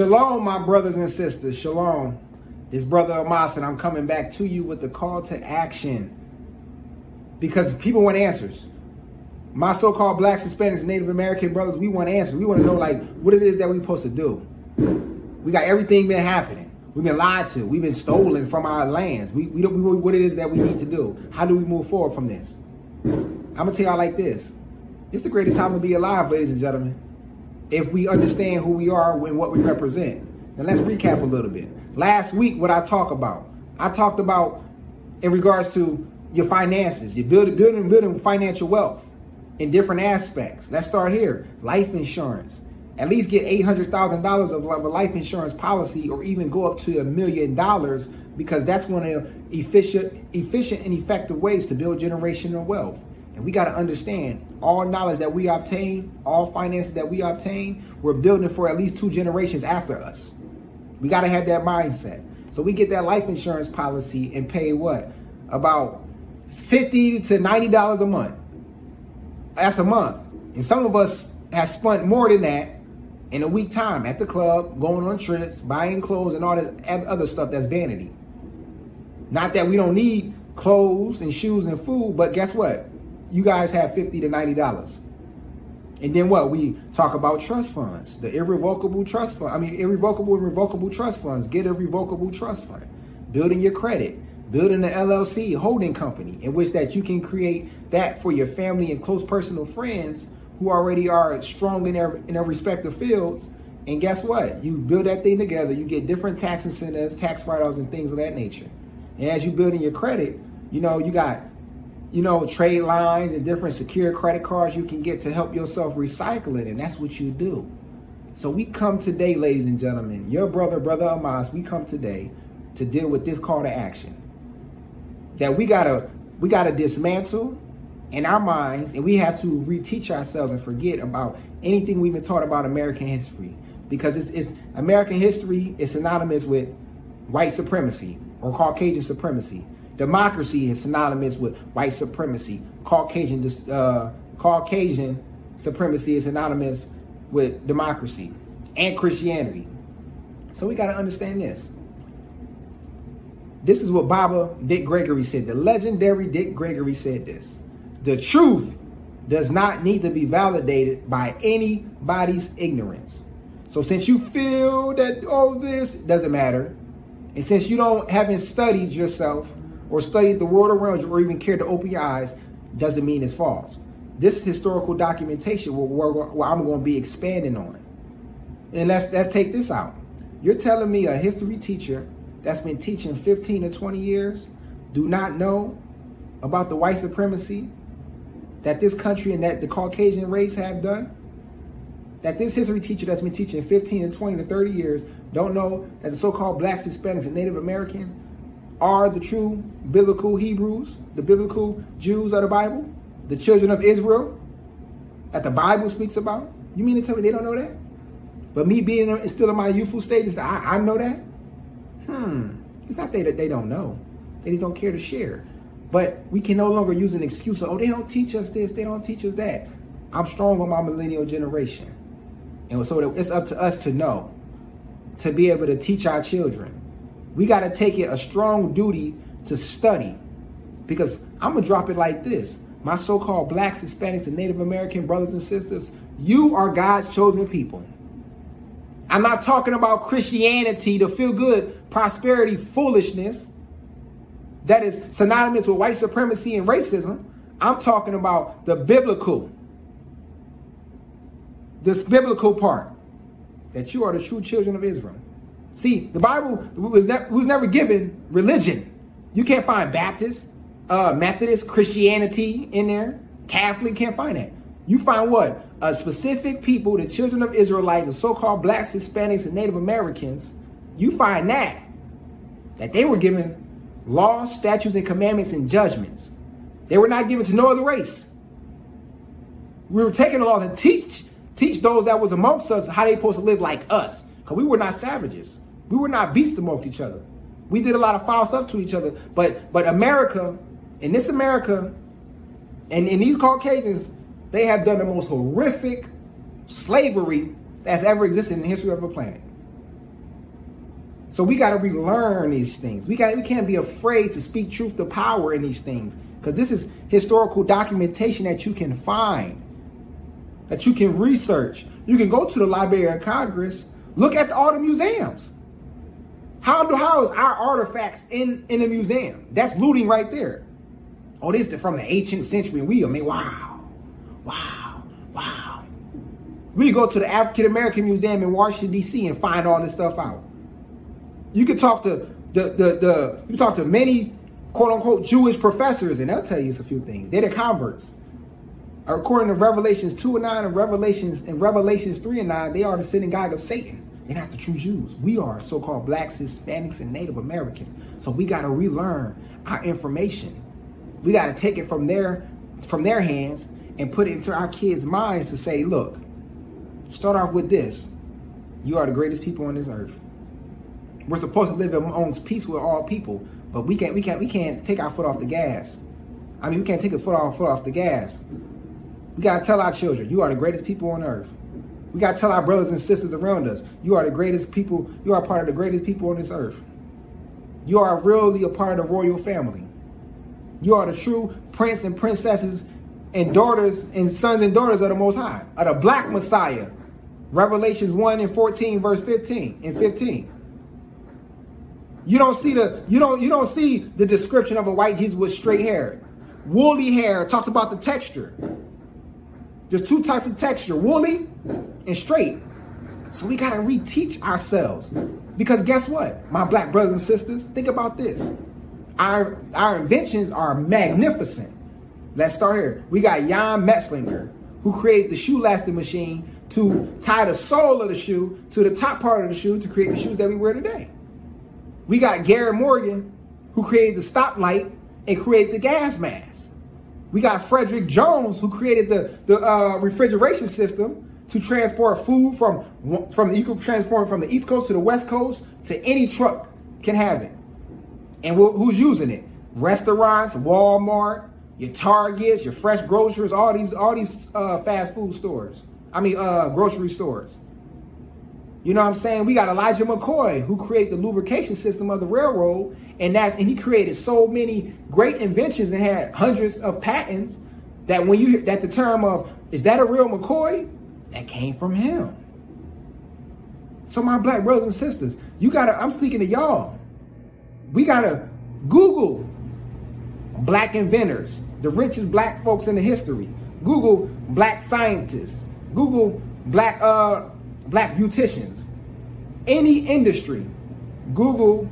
Shalom, my brothers and sisters. Shalom. It's Brother Amos, and I'm coming back to you with the call to action. Because people want answers. My so-called blacks, Hispanics, Native American brothers, we want answers. We want to know, like, what it is that we're supposed to do. We got everything been happening. We've been lied to. We've been stolen from our lands. We don't know what it is that we need to do. How do we move forward from this? I'm going to tell y'all like this. It's the greatest time to be alive, ladies and gentlemen, if we understand who we are and what we represent. Now, let's recap a little bit. Last week, what I talked about in regards to your finances, you're building financial wealth in different aspects. Let's start here. Life insurance. At least get $800,000 of a life insurance policy, or even go up to $1 million, because that's one of the efficient and effective ways to build generational wealth. And we got to understand, all knowledge that we obtain, all finances that we obtain, we're building for at least 2 generations after us. We got to have that mindset. So we get that life insurance policy and pay what? About $50 to $90 a month. That's a month. And some of us have spent more than that in a week time at the club, going on trips, buying clothes, and all this other stuff that's vanity. Not that we don't need clothes and shoes and food, but guess what? You guys have $50 to $90. And then what? We talk about trust funds, the irrevocable trust fund. Irrevocable and revocable trust funds. Get a revocable trust fund. Building your credit. Building an LLC, holding company, in which that you can create that for your family and close personal friends who already are strong in their respective fields. And guess what? You build that thing together. You get different tax incentives, tax write-offs, and things of that nature. And as you build in your credit, you got trade lines and different secure credit cards you can get to help yourself recycle it. And that's what you do. So we come today, ladies and gentlemen, your brother Amos, we come today to deal with this call to action. That we gotta dismantle in our minds, and we have to reteach ourselves and forget about anything we've been taught about American history. Because it's American history is synonymous with white supremacy or Caucasian supremacy. Democracy is synonymous with white supremacy. Caucasian supremacy is synonymous with democracy and Christianity. So we got to understand this. This is what Baba Dick Gregory said. The legendary Dick Gregory said this. The truth does not need to be validated by anybody's ignorance. So since you feel that this doesn't matter, and since you haven't studied yourself or studied the world around you or even cared to open your eyes, doesn't mean it's false. This is historical documentation where I'm going to be expanding on. And let's take this out. You're telling me a history teacher that's been teaching 15 to 20 years do not know about the white supremacy that this country and that the Caucasian race have done? That this history teacher that's been teaching 15 to 20 to 30 years don't know that the so-called blacks, Hispanics, and Native Americans are the true biblical Hebrews, the biblical Jews of the Bible, the children of Israel that the Bible speaks about? You mean to tell me they don't know that? But me being still in my youthful stages, I know that? It's not that they don't know. They just don't care to share. But we can no longer use an excuse of, they don't teach us this, they don't teach us that. I'm strong on my millennial generation. And so it's up to us to know, to be able to teach our children. We got to take it a strong duty to study. Because I'm going to drop it like this. My so-called blacks, Hispanics, and Native American brothers and sisters, you are God's chosen people. I'm not talking about Christianity, the feel-good prosperity foolishness that is synonymous with white supremacy and racism. I'm talking about the biblical. This biblical part, that you are the true children of Israel. See, the Bible was never given religion. You can't find Baptist, Methodist, Christianity in there. Catholic, can't find that. You find what? A specific people, the children of Israelites, the so-called blacks, Hispanics, and Native Americans. You find that they were given laws, statutes, and commandments and judgments. They were not given to no other race. We were taking the laws and teach those that was amongst us how they supposed to live like us. Because we were not savages. We were not beasts amongst each other. We did a lot of foul stuff to each other. But America, in this America, and in these Caucasians, they have done the most horrific slavery that's ever existed in the history of the planet. So we got to relearn these things. We can't be afraid to speak truth to power in these things, because this is historical documentation that you can find, that you can research. You can go to the Library of Congress, look at all the museums. How is our artifacts in a museum? That's looting right there. Oh, this is from the ancient century. Wow. We go to the African American Museum in Washington, D.C. and find all this stuff out. You can talk to many quote unquote Jewish professors, and they'll tell you a few things. They're the converts. According to Revelations 2:9 and Revelations 3:9, they are the synagogue of Satan. They're not the true Jews. We are so-called blacks, Hispanics, and Native Americans. So we got to relearn our information. We got to take it from their hands and put it into our kids' minds to say, look, start off with this. You are the greatest people on this earth. We're supposed to live amongst peace with all people, but we can't take our foot off the gas. I mean, we can't take a foot off the gas. We got to tell our children, you are the greatest people on earth. We got to tell our brothers and sisters around us, you are the greatest people. You are part of the greatest people on this earth. You are really a part of the royal family. You are the true prince and princesses and daughters and sons and daughters of the Most High, of the Black Messiah. Revelations 1:14, verse 15 and 15. You don't see the description of a white Jesus with straight hair. Woolly hair talks about the texture. There's two types of texture, woolly and straight. So we got to reteach ourselves. Because guess what? My black brothers and sisters, think about this. Our inventions are magnificent. Let's start here. We got Jan Metzlinger, who created the shoe lasting machine to tie the sole of the shoe to the top part of the shoe to create the shoes that we wear today. We got Garrett Morgan, who created the stoplight and created the gas mask. We got Frederick Jones, who created the refrigeration system to transport food you can transport from the East Coast to the West Coast to any truck can have it. And who's using it? Restaurants, Walmart, your Targets, your Fresh Grocers, all these fast food stores. Grocery stores. You know what I'm saying? We got Elijah McCoy, who created the lubrication system of the railroad, and he created so many great inventions and had hundreds of patents that that the term of, is that a real McCoy? That came from him. So my black brothers and sisters, I'm speaking to y'all. We gotta Google black inventors, the richest black folks in the history. Google black scientists. Google black beauticians. Any industry, Google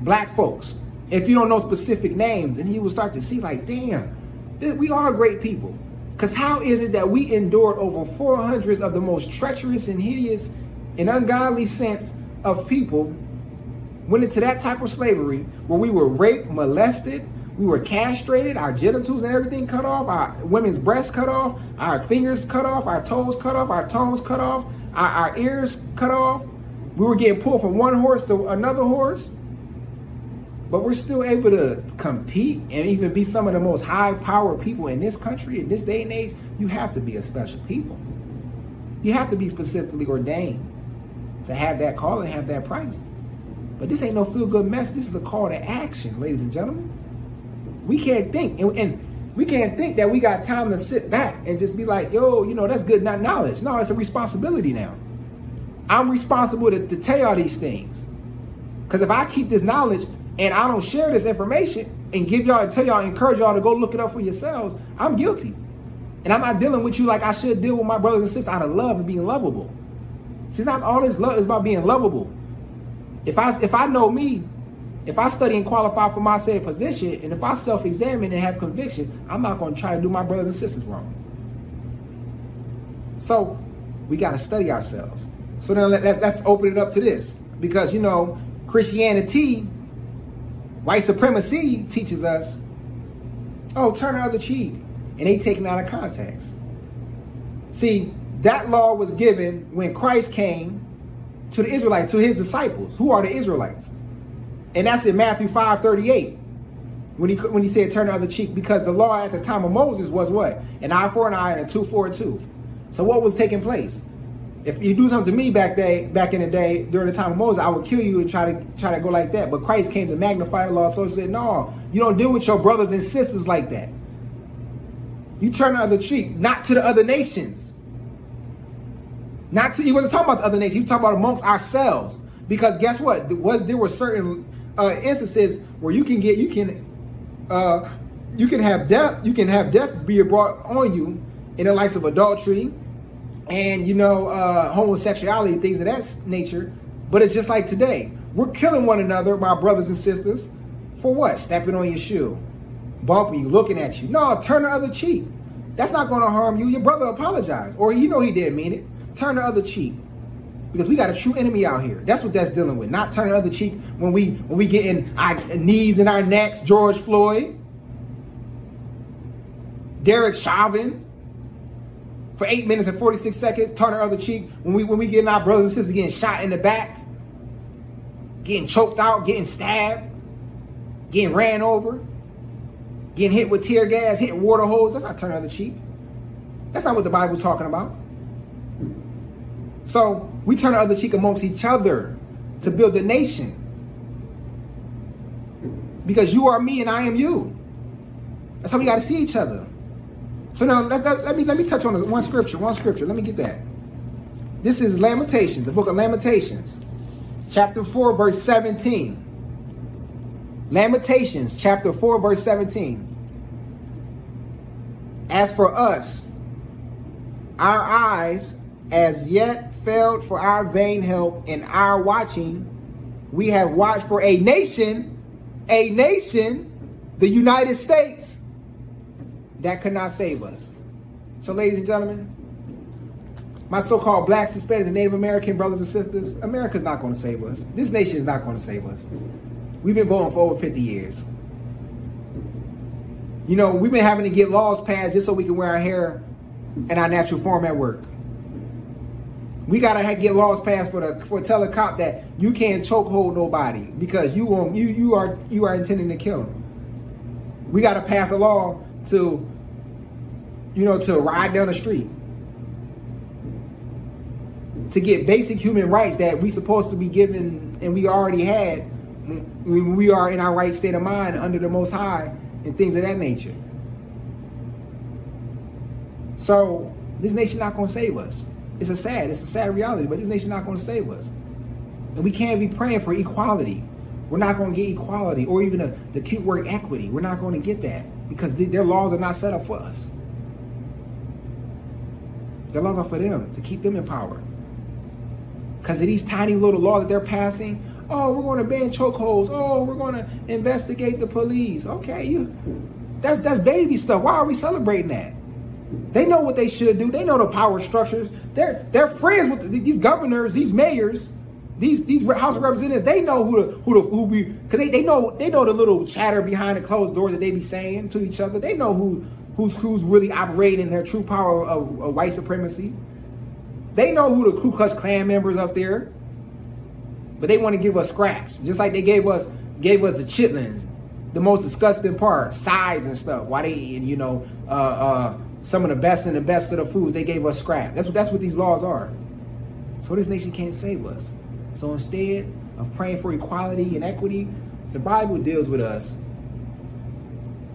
black folks. If you don't know specific names, then you will start to see like, damn, we are great people. Because how is it that we endured over 400 of the most treacherous and hideous and ungodly sense of people, went into that type of slavery where we were raped, molested, we were castrated, our genitals and everything cut off, our women's breasts cut off, our fingers cut off, our toes cut off, our toes cut off, our ears cut off. We were getting pulled from one horse to another horse. But we're still able to compete and even be some of the most high-powered people in this country, in this day and age. You have to be a special people. You have to be specifically ordained to have that call and have that price. But this ain't no feel-good mess. This is a call to action, ladies and gentlemen. We can't think. And we can't think that we got time to sit back and just be like, yo, that's good, not knowledge. No, it's a responsibility now. I'm responsible to tell y'all these things. Because if I keep this knowledge and I don't share this information and encourage y'all to go look it up for yourselves, I'm guilty. And I'm not dealing with you like I should deal with my brothers and sisters out of love and being lovable. It's not all this love, it's about being lovable. If I know me, if I study and qualify for my said position, and if I self-examine and have conviction, I'm not going to try to do my brothers and sisters wrong. So we got to study ourselves. So then let's open it up to this. Because, Christianity, white supremacy teaches us, turn the other cheek. And they taken out of context. See, that law was given when Christ came to the Israelites, to his disciples. Who are the Israelites? And that's in Matthew 5:38. When he said turn the other cheek. Because the law at the time of Moses was what? An eye for an eye and a tooth for a tooth. So what was taking place? If you do something to me back in the day, during the time of Moses, I would kill you and try to go like that. But Christ came to magnify the law, so he said, no, you don't deal with your brothers and sisters like that. You turn the other cheek, not to the other nations. He wasn't talking about the other nations. He was talking about amongst ourselves. Because guess what? There were certain instances where you can have death be brought on you in the likes of adultery and homosexuality, things of that nature. But it's just like today. We're killing one another, my brothers and sisters, for what? Stepping on your shoe, bumping you, looking at you. No, turn the other cheek. That's not going to harm you. Your brother apologized, or he didn't mean it. Turn the other cheek, because we got a true enemy out here. That's what that's dealing with. Not turn the other cheek when we get in our knees and our necks. George Floyd, Derek Chauvin, for 8 minutes and 46 seconds. Turn the other cheek when we get in our brothers and sisters getting shot in the back, getting choked out, getting stabbed, getting ran over, getting hit with tear gas, hitting water hose. That's not turn the other cheek. That's not what the Bible's talking about. So we turn the other cheek amongst each other to build a nation. Because you are me and I am you. That's how we got to see each other. So now let me touch on one scripture. Let me get that. This is Lamentations, the book of Lamentations, chapter 4, verse 17. Lamentations, chapter 4, verse 17. As for us, our eyes as yet failed for our vain help. In our watching, we have watched for a nation, the United States, that could not save us. So, ladies and gentlemen, my so-called blacks, Hispanics, and Native American brothers and sisters, America's not going to save us. This nation is not going to save us. We've been voting for over 50 years. We've been having to get laws passed just so we can wear our hair in our natural form at work. We gotta get laws passed for tell a cop that you can't chokehold nobody because you are intending to kill them. We gotta pass a law to ride down the street, to get basic human rights that we supposed to be given and we already had when we are in our right state of mind under the Most High and things of that nature. So this nation not gonna save us. It's a sad reality, but this nation not going to save us. And we can't be praying for equality. We're not going to get equality or even the cute word equity. We're not going to get that because their laws are not set up for us. Their laws are for them, to keep them in power. Because of these tiny little laws that they're passing, oh, we're going to ban chokeholds. Oh, we're going to investigate the police. Okay, that's baby stuff. Why are we celebrating that? They know what they should do. They know the power structures. They're friends with these governors, these mayors, these House of Representatives. They know who because they know the little chatter behind the closed doors that they be saying to each other. They know who's really operating in their true power of white supremacy. They know who the Ku Klux Klan members up there, but they want to give us scraps, just like they gave us the chitlins, the most disgusting part, sides and stuff. Why they some of the best of the foods, they gave us scrap. That's what these laws are. So this nation can't save us. So instead of praying for equality and equity, the Bible deals with us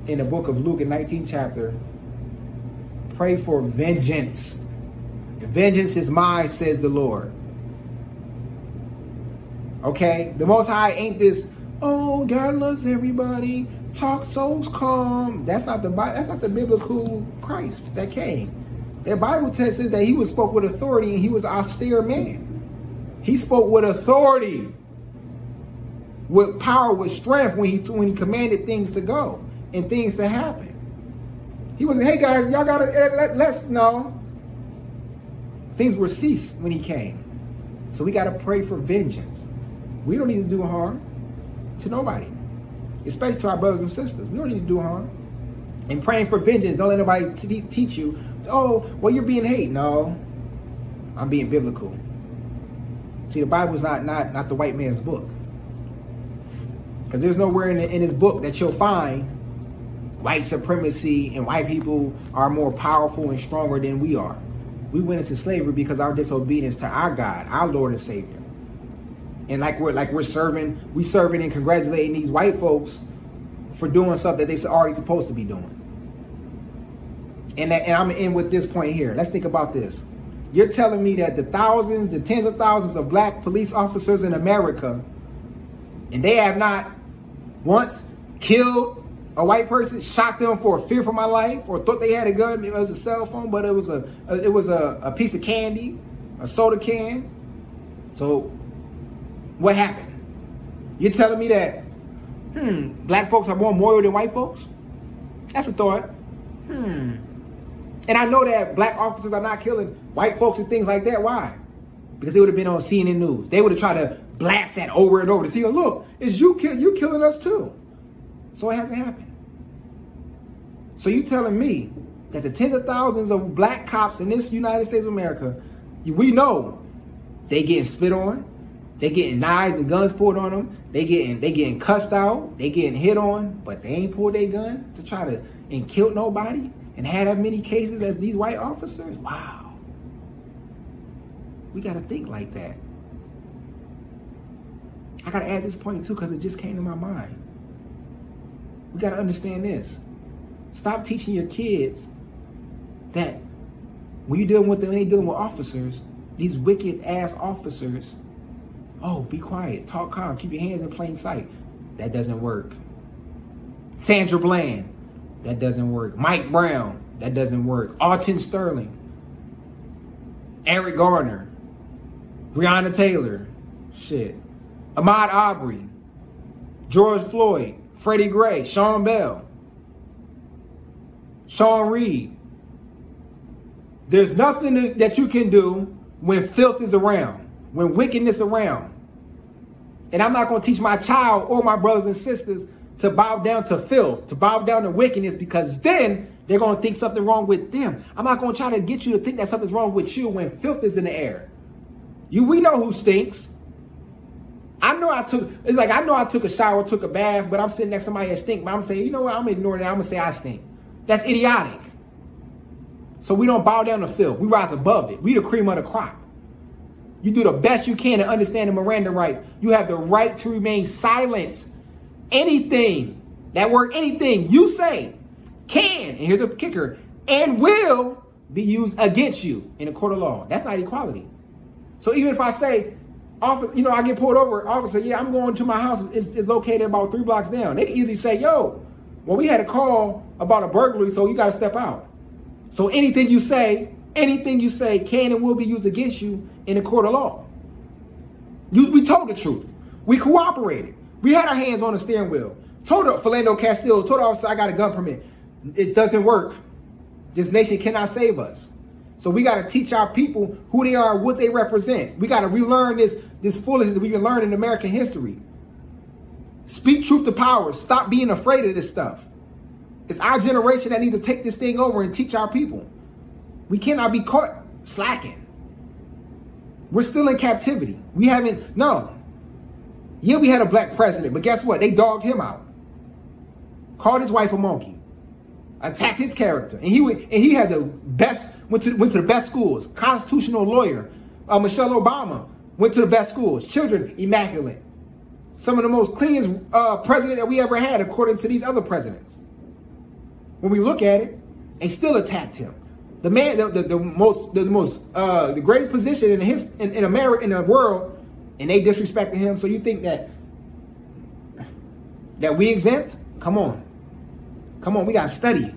in the book of Luke, in 19th chapter. Pray for vengeance. Vengeance is mine, says the Lord. Okay? The Most High ain't this, oh, God loves everybody, talk so calm. That's not the Bible. That's not the biblical Christ that came. The Bible says that he spoke with authority and he was an austere man. He spoke with authority, with power, with strength when he commanded things to go and things to happen. He wasn't, hey guys, y'all gotta let's no. Things were ceased when he came. So we gotta pray for vengeance. We don't need to do harm to nobody, especially to our brothers and sisters. We don't need to do harm. And praying for vengeance, don't let nobody teach you, oh, well, you're being hate. No, I'm being biblical. See, the Bible is not the white man's book. Because there's nowhere in his book that you'll find white supremacy and white people are more powerful and stronger than we are. We went into slavery because of our disobedience to our God, our Lord and Savior. And we're serving and congratulating these white folks for doing something that they're already supposed to be doing. And I'm gonna end with this point here. Let's think about this. You're telling me that the thousands, the tens of thousands of black police officers in America, and they have not once killed a white person, shot them for fear for my life, or thought they had a gun. It was a cell phone, but it was a piece of candy, a soda can. So what happened? You're telling me that black folks are more moral than white folks? That's a thought. And I know that black officers are not killing white folks and things like that. Why? Because they would have been on CNN News. They would have tried to blast that over and over to see, look, it's you killing us too. So it hasn't happened. So you telling me that the tens of thousands of black cops in this United States of America, we know they getting spit on, they getting knives and guns pulled on them, they getting cussed out, they getting hit on, but they ain't pulled their gun to try to and killed nobody and had as many cases as these white officers? Wow. We got to think like that. I got to add this point too because it just came to my mind. We got to understand this. Stop teaching your kids that when they dealing with officers, these wicked ass officers, oh, be quiet, talk calm, keep your hands in plain sight. That doesn't work. Sandra Bland, that doesn't work. Mike Brown, that doesn't work. Alton Sterling, Eric Garner, Breonna Taylor, shit. Ahmaud Arbery, George Floyd, Freddie Gray, Sean Bell, Sean Reed. There's nothing that you can do when filth is around, when wickedness around. And I'm not going to teach my child or my brothers and sisters to bow down to filth, to bow down to wickedness, because then they're going to think something wrong with them. I'm not going to try to get you to think that something's wrong with you when filth is in the air. We know who stinks. I know I took a shower, took a bath, but I'm sitting next to somebody that stink. But I'm saying, you know what? I'm ignoring that. I'm going to say I stink. That's idiotic. So we don't bow down to filth. We rise above it. We the cream of the crop. You do the best you can to understand the Miranda rights. You have the right to remain silent. Anything, that word anything you say can, and here's a kicker, and will be used against you in a court of law. That's not equality. So even if I say, I get pulled over, officer, yeah, I'm going to my house. It's located about 3 blocks down. They can easily say, yo, well, we had a call about a burglary, so you got to step out. So anything you say can and will be used against you in a court of law. We told the truth. We cooperated. We had our hands on the steering wheel. Told Philando Castile, told the officer, I got a gun permit. It doesn't work. This nation cannot save us. So we got to teach our people who they are, what they represent. We got to relearn this foolishness that we've been learning in American history. Speak truth to power. Stop being afraid of this stuff. It's our generation that needs to take this thing over and teach our people. We cannot be caught slacking. We're still in captivity. We had a black president, but guess what? They dogged him out. Called his wife a monkey. Attacked his character. And he had the best, went to the best schools. Constitutional lawyer. Michelle Obama went to the best schools. Children, immaculate. Some of the most cleanest president that we ever had, according to these other presidents. When we look at it, and still attacked him. The man, the greatest position in America, in the world, and they disrespected him. So you think that we exempt? Come on, we gotta study.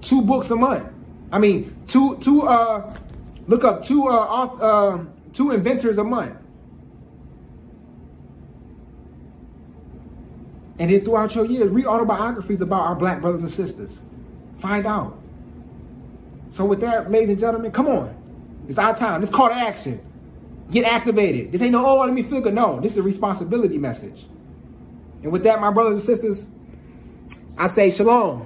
2 books a month. I mean, two inventors a month. And then throughout your years, read autobiographies about our black brothers and sisters. Find out. So with that, ladies and gentlemen, come on. It's our time. This call to action. Get activated. This ain't no, let me feel good. No, this is a responsibility message. And with that, my brothers and sisters, I say shalom.